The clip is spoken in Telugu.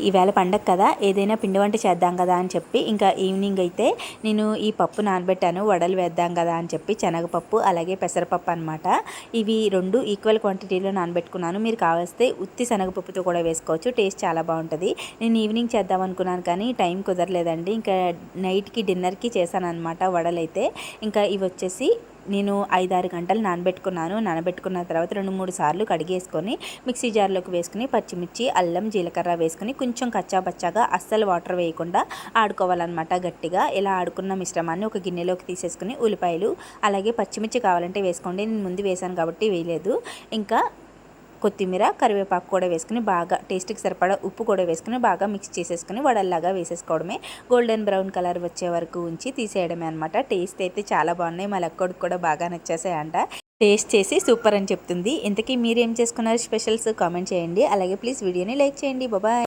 ఈవేళ పండగ కదా, ఏదైనా పిండి వంట చేద్దాం కదా అని చెప్పి ఇంకా ఈవినింగ్ అయితే నేను ఈ పప్పు నానబెట్టాను. వడలు వేద్దాం కదా అని చెప్పి శనగపప్పు అలాగే పెసరపప్పు అనమాట. ఇవి రెండు ఈక్వల్ క్వాంటిటీలో నానబెట్టుకున్నాను. మీరు కావలిస్తే ఉత్తి శనగపప్పుతో కూడా వేసుకోవచ్చు, టేస్ట్ చాలా బాగుంటుంది. నేను ఈవినింగ్ చేద్దాం అనుకున్నాను కానీ టైం కుదరలేదండి. ఇంకా నైట్కి డిన్నర్కి చేశాను అనమాట వడలైతే. ఇంకా ఇవి వచ్చేసి నేను 5-6 గంటలు నానబెట్టుకున్నాను. నానబెట్టుకున్న తర్వాత 2-3 సార్లు కడిగేసుకొని మిక్సీ జార్లోకి వేసుకుని పచ్చిమిర్చి, అల్లం, జీలకర్ర వేసుకుని కొంచెం కచ్చాపచ్చాగా అస్సలు వాటర్ వేయకుండా ఆడుకోవాలన్నమాట గట్టిగా. ఇలా ఆడుకున్న మిశ్రమాన్ని ఒక గిన్నెలోకి తీసేసుకుని ఉల్లిపాయలు అలాగే పచ్చిమిర్చి కావాలంటే వేసుకోండి, నేను ముందు వేసాను కాబట్టి వేయలేదు. ఇంకా కొత్తిమీర, కరివేపాకు కూడా వేసుకుని బాగా టేస్ట్కి సరిపడా ఉప్పు కూడా వేసుకుని బాగా మిక్స్ చేసేసుకుని వడల్లాగా వేసేసుకోవడమే. గోల్డెన్ బ్రౌన్ కలర్ వచ్చే వరకు ఉంచి తీసేయడమే అనమాట. టేస్ట్ అయితే చాలా బాగున్నాయి. మా లక్కోడికి కూడా బాగా నచ్చేసాయంట. టేస్ట్ చేసి సూపర్ అని చెప్తుంది. ఇంతకీ మీరేం చేసుకున్నారు స్పెషల్స్ కామెంట్ చేయండి. అలాగే ప్లీజ్ వీడియోని లైక్ చేయండి. బాయ్.